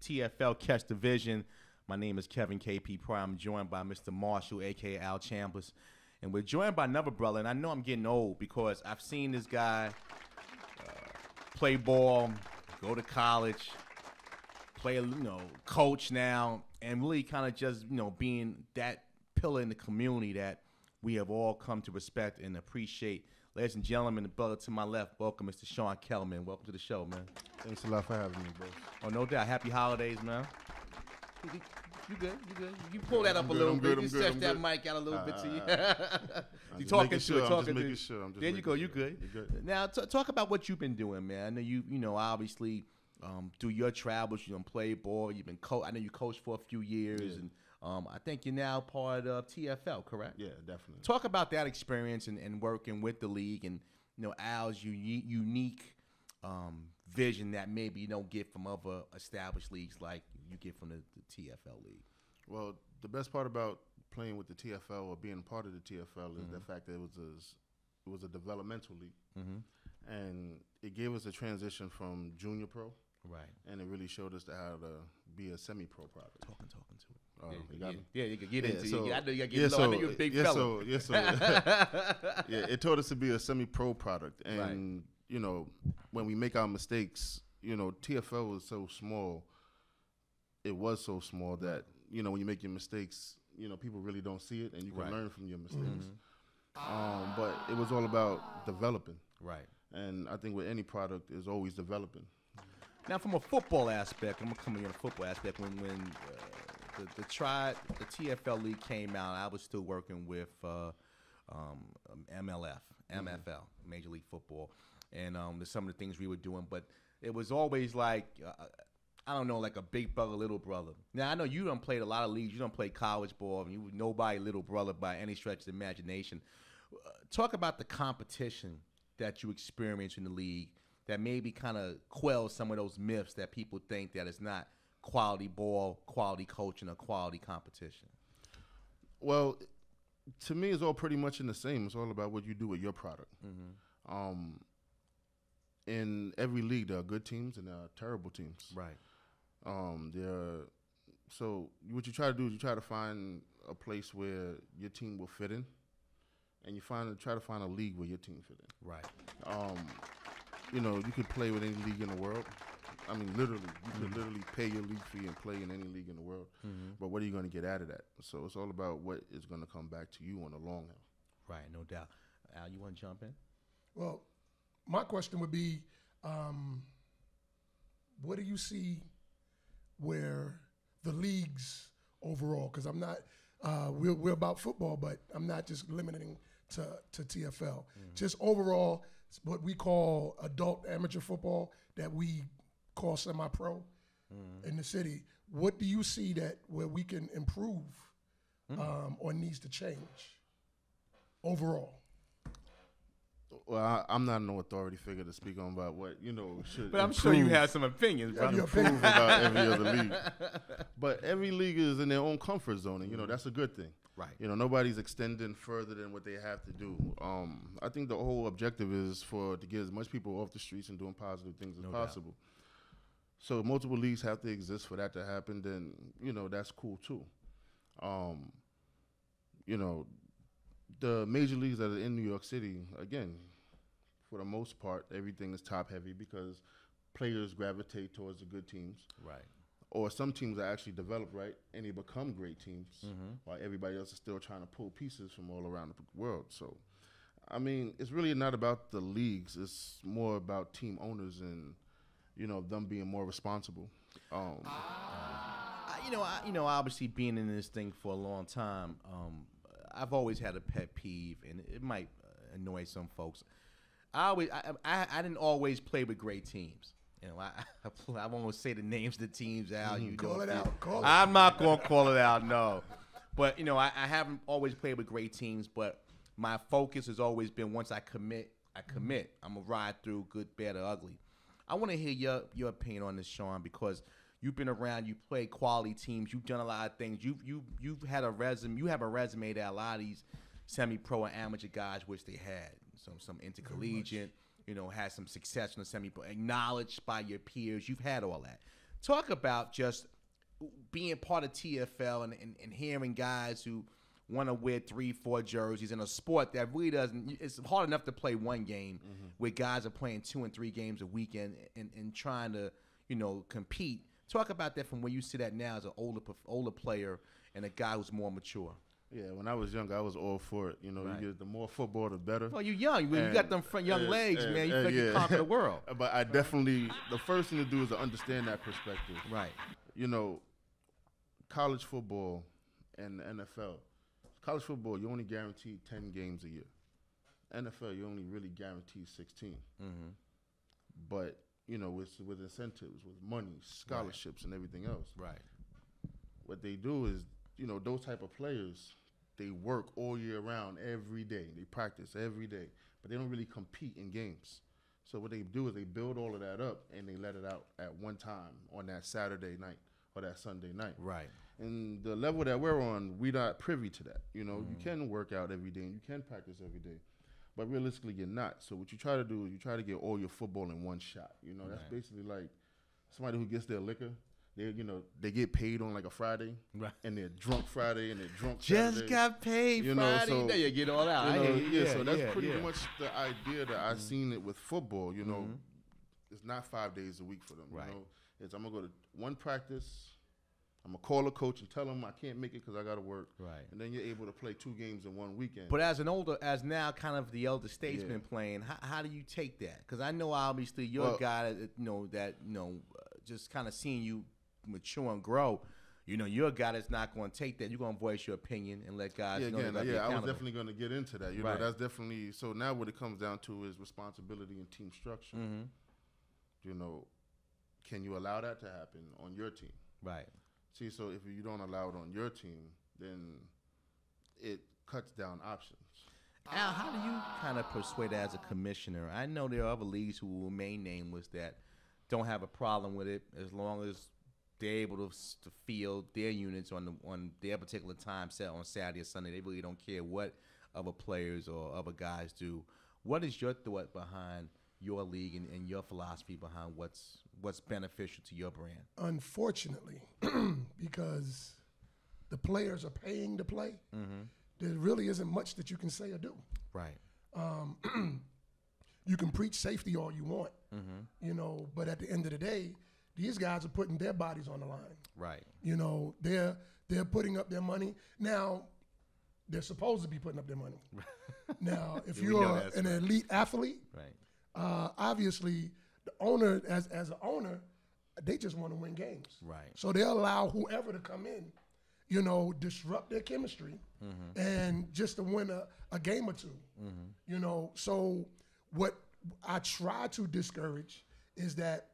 TFL Catch Division. My name is Kevin KP Pryor. I'm joined by Mr. Marshall, a.k.a. Al Chambliss. And we're joined by another brother, and I know I'm getting old because I've seen this guy play ball, go to college, play, coach now, and really kind of just, being that pillar in the community that we have all come to respect and appreciate. Ladies and gentlemen, the brother to my left, welcome, Mr. Sean Kellman. Welcome to the show, man. Thanks a lot for having me, bro. Oh, no doubt. Happy holidays, man. You good? You good? You pull that up a little bit. You stretch that mic out a little bit to you. You talking to it, talking to it. There you go. You good? Now, talk about what you've been doing, man. I know you obviously through your travels, you play ball. You've been I know you coached for a few years, and I think you're now part of TFL, correct? Yeah, definitely. Talk about that experience and working with the league, and Al's unique vision that maybe you don't get from other established leagues like you get from the TFL league. Well, the best part about playing with the TFL or being part of the TFL is the fact that it was a developmental league, and it gave us a transition from junior pro, right? And it really showed us how to be a semi-pro product. Talking to it. Oh, you got me? Yeah, you can get into it. I know you got to get low. I know you're a big fella. Yeah, it taught us to be a semi-pro product, and when we make our mistakes, TFL was so small. It was so small that when you make your mistakes, people really don't see it, and you can learn from your mistakes. But it was all about developing, right? And I think with any product is always developing. Now, from a football aspect, I'm coming in a football aspect. When the TFL league came out, I was still working with MLF, MFL, Major League Football, and some of the things we were doing. But it was always like I don't know, like a big brother, little brother. Now I know you done played a lot of leagues. You done played college ball, and you were nobody little brother by any stretch of the imagination. Talk about the competition that you experience in the league that maybe kind of quells some of those myths that people think that it's not quality ball, quality coaching, or quality competition. Well, to me, it's all pretty much in the same. It's all about what you do with your product. In every league, there are good teams and there are terrible teams. Right. So what you try to do is you try to find a place where your team will fit in, and you try to find a league where your team fit in. Right. You could play with any league in the world. I mean, literally, you could literally pay your league fee and play in any league in the world. But what are you going to get out of that? So it's all about what is going to come back to you on the long haul. Right, no doubt. Al, you want to jump in? Well, my question would be, what do you see where the leagues overall, because I'm not, we're about football, but I'm not just limiting to TFL. Just overall, what we call adult amateur football that we call semi-pro in the city. What do you see that where we can improve or needs to change overall? Well, I'm not no authority figure to speak on about what should. But I'm sure you have some opinions. Improve about every other league. But every league is in their own comfort zone, and that's a good thing. Right. Nobody's extending further than what they have to do. I think the whole objective is to get as much people off the streets and doing positive things as possible. So multiple leagues have to exist for that to happen. Then that's cool too. The major leagues that are in New York City, again, for the most part, everything is top heavy because players gravitate towards the good teams. Right. Or some teams are actually developed right and they become great teams while everybody else is still trying to pull pieces from all around the world. So, I mean, it's really not about the leagues. It's more about team owners and, them being more responsible. Obviously being in this thing for a long time, I've always had a pet peeve, and it might annoy some folks. I didn't always play with great teams. I won't say the names of the teams out. Call it out. I'm not going to call it out, no. But, I haven't always played with great teams, but my focus has always been once I commit. I'm going to ride through good, bad, or ugly. I want to hear your opinion on this, Sean, because you've been around, you play quality teams, you've done a lot of things. You've had a resume. You have a resume that a lot of these semi-pro and amateur guys wish they had. Some intercollegiate, had some success in the semi-pro, acknowledged by your peers. You've had all that. Talk about just being part of TFL and hearing guys who want to wear 3-4 jerseys in a sport that really doesn't. It's hard enough to play one game where guys are playing 2 and 3 games a weekend and trying to, compete. Talk about that from where you sit at now as an older player and a guy who's more mature. Yeah, when I was young, I was all for it. You get the more football, the better. Well, you're young. You got them young legs, man. You feel like you conquer the world. But I definitely, the first thing to do is to understand that perspective. Right. College football and the NFL. College football, you only guarantee 10 games a year. NFL, you only really guarantee 16. Mm-hmm. But, with incentives, with money, scholarships, and everything else. Right. What they do is, those type of players, they work all year round, every day. They practice every day. But they don't really compete in games. So what they do is they build all of that up, and they let it out at one time on that Saturday night or that Sunday night. Right. And the level that we're on, we're not privy to that. You can work out every day and you can practice every day. But realistically, you're not. So what you try to do is you try to get all your football in one shot. That's basically like somebody who gets their liquor. They get paid on like a Friday, right? And they're drunk Friday and they're drunk Just Saturday. Got paid Friday. So, there you get all out. So that's pretty much the idea that I've seen it with football. It's not 5 days a week for them. Right. It's I'm gonna go to one practice. I'm going to call a coach and tell him I can't make it because I got to work. Right. And then you're able to play 2 games in one weekend. But as now kind of the elder statesman playing, how do you take that? Because I know obviously you're a guy that, just kind of seeing you mature and grow. You're a guy that's not going to take that. You're going to voice your opinion and let guys know. I was definitely going to get into that. Right. That's definitely, so now what it comes down to is responsibility and team structure. Mm-hmm. Can you allow that to happen on your team? Right. See, so if you don't allow it on your team, then it cuts down options. Al, how do you kind of persuade as a commissioner? I know there are other leagues who will remain nameless that don't have a problem with it as long as they're able to field their units on their particular time set on Saturday or Sunday. They really don't care what other players or other guys do. What is your thought behind your league and your philosophy behind what's beneficial to your brand? Unfortunately, because the players are paying to play, there really isn't much that you can say or do. Right. You can preach safety all you want, but at the end of the day, these guys are putting their bodies on the line. Right. They're putting up their money. Now, they're supposed to be putting up their money. Now, if you're an elite athlete, right. Obviously, the owner, as an owner, they just want to win games. Right. So they'll allow whoever to come in, disrupt their chemistry, and just to win a game or two. So what I try to discourage is that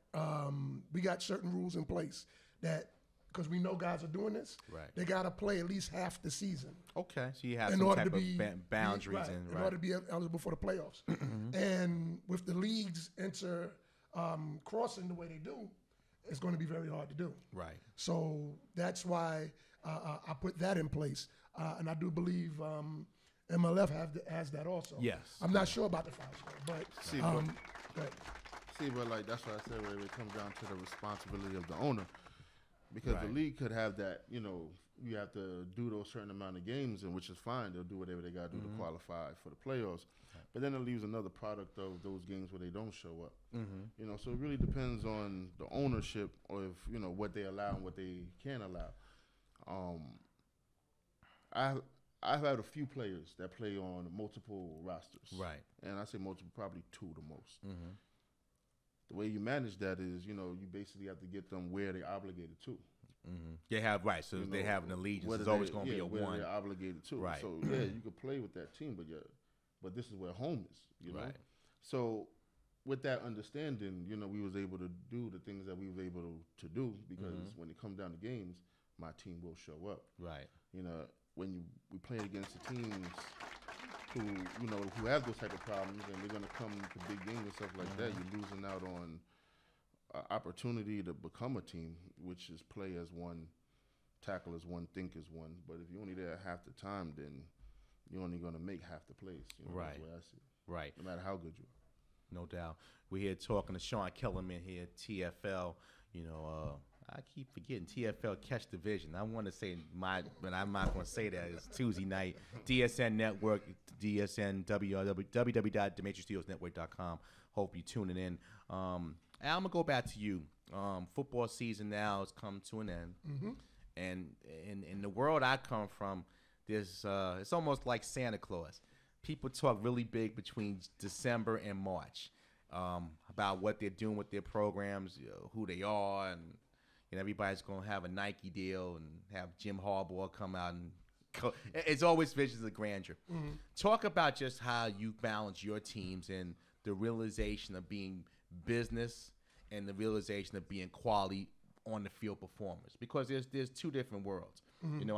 we got certain rules in place that, because we know guys are doing this, right. They got to play at least half the season. Okay, so you have some type of boundaries in order to be eligible for the playoffs. And with the leagues crossing the way they do, it's going to be very hard to do. Right. So that's why I put that in place, and I do believe MLF has that also. Yes. I'm not sure about the 5-star, but but like that's what I said. Where it comes down to the responsibility of the owner. Because right. the league could have that, you have to do those certain amount of games, and which is fine. They'll do whatever they got to do to qualify for the playoffs. Right. But then it leaves another product of those games where they don't show up. So it really depends on the ownership, or if what they allow and what they can't allow. I've had a few players that play on multiple rosters. Right. And I say multiple, probably 2 the most. The way you manage that is, you basically have to get them where they're obligated to. They have, right, so they have an allegiance. There's always going to be a where one. They're obligated to. Right. So, you could play with that team, but this is where home is, you know? Right. So, with that understanding, we was able to do the things that we was able to do, because when it comes down to games, my team will show up. Right. When we play against the teams who have those type of problems, and they're going to come to big games and stuff like that, you're losing out on opportunity to become a team, which is play as one, tackle as one, think as one. But if you're only there half the time, then you're only going to make half the plays. Right. That's the way I see it. Right. No matter how good you are. No doubt. We're here talking to Sean Kellman here at TFL. I keep forgetting TFL Catch Division. I want to say but I'm not going to say that. It's Tuesday night. DSN Network, DSN, www.DeMatrixStudiosNetwork.com. Hope you're tuning in. Al, I'm going to go back to you. Football season now has come to an end. Mm-hmm. And in the world I come from, there's it's almost like Santa Claus. People talk really big between December and March about what they're doing with their programs, who they are, and everybody's going to have a Nike deal and have Jim Harbaugh come out and it's always visions of grandeur. Mm-hmm. Talk about just how you balance your teams and the realization of being business and the realization of being quality on the field performers, because there's two different worlds. Mm-hmm.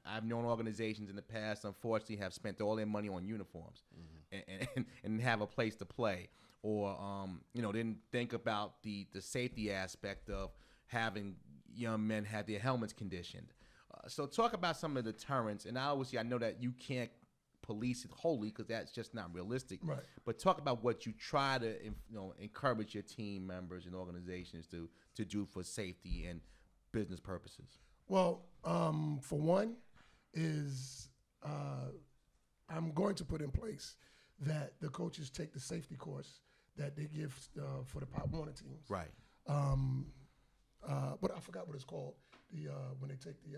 I've known organizations in the past, unfortunately, have spent all their money on uniforms and have a place to play, or didn't think about the safety aspect of having young men have their helmets conditioned. So talk about some of the deterrents, and I know that you can't police it wholly because that's just not realistic. Right. But talk about what you try to encourage your team members and organizations to do for safety and business purposes. Well, for one, is I'm going to put in place that the coaches take the safety course that they give for the Pop Warner teams. Right. But I forgot what it's called. When they take the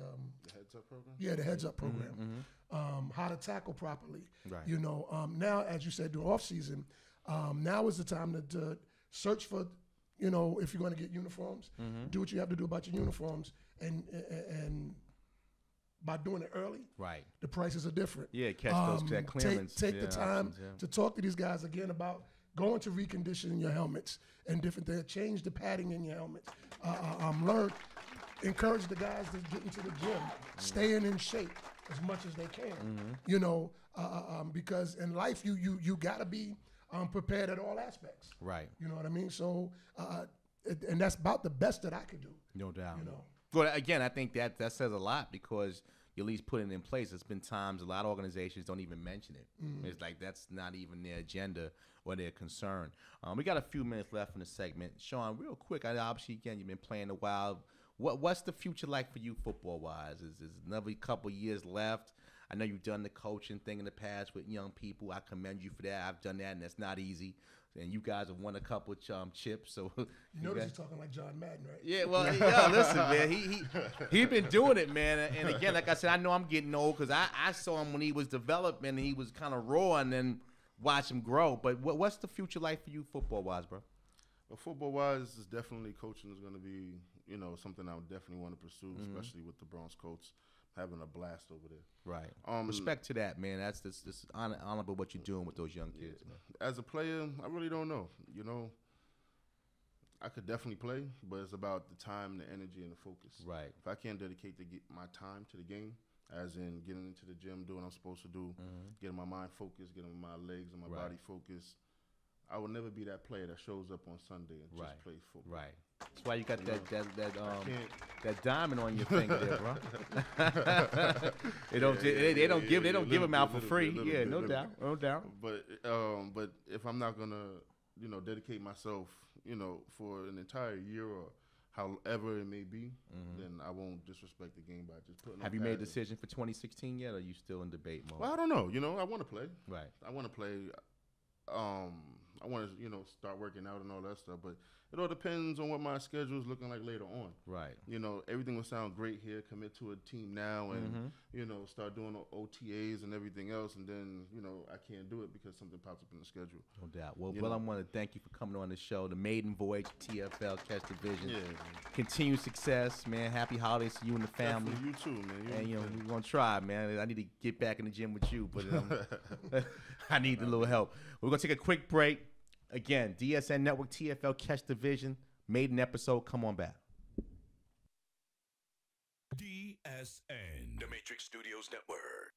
heads up program. Yeah, the heads up program. Mm-hmm. How to tackle properly. Right. Now, as you said, during off season, now is the time to search for, if you're going to get uniforms, do what you have to do about your uniforms, and by doing it early, right, the prices are different. Yeah, catch those that clearance. Take the time options, to talk to these guys again about going to reconditioning your helmets and different things. Change the padding in your helmets. Encourage the guys to get into the gym, staying in shape as much as they can. Because in life you gotta be prepared at all aspects. Right. You know what I mean? So, and that's about the best that I could do. No doubt. But again, I think that says a lot, because you at least put it in place. There's been times a lot of organizations don't even mention it. It's like that's not even their agenda or their concern. We got a few minutes left in the segment. Sean, real quick, obviously, again, you've been playing a while. What's the future like for you football-wise? Is another couple years left? I know you've done the coaching thing in the past with young people. I commend you for that. I've done that, and that's not easy. And you guys have won a couple of chips. So you notice he's talking like John Madden, right? Yeah, well, listen, man. He been doing it, man. And again, like I said, I know I'm getting old because I saw him when he was developing and he was kind of raw, and then watch him grow. But what's the future like for you football-wise, bro? Well, football-wise, is definitely coaching is going to be, something I would definitely want to pursue, especially with the Bronx Colts having a blast over there. Right. Respect to that, man. That's this honorable what you're doing with those young kids, man. As a player, I really don't know. I could definitely play, but it's about the time, the energy, and the focus. Right. If I can't dedicate my time to the game, as in getting into the gym, doing what I'm supposed to do, getting my mind focused, getting my legs and my body focused, I will never be that player that shows up on Sunday and just plays football. Right. That's why you got that diamond on your finger there, bro. they don't give them out for free. Yeah, no doubt. But if I'm not gonna dedicate myself for an entire year or however it may be, then I won't disrespect the game by just putting. Have you made a decision for 2016 yet, or are you still in debate mode? Well, I don't know. I want to play. Right. I want to play. I want to, start working out and all that stuff, but it all depends on what my schedule is looking like later on. Right. Everything will sound great here. Commit to a team now, and start doing OTAs and everything else, and then I can't do it because something pops up in the schedule. No doubt. Well, I want to thank you for coming on the show. The maiden voyage TFL Catch Division. Yeah. Continued success, man. Happy holidays to you and the family. Definitely you too, man. And we're gonna try, man. I need to get back in the gym with you, but I need a little help. We're gonna take a quick break. Again, DSN Network, TFL Catch Division, maiden episode. Come on back. DSN, the Matrix Studios Network.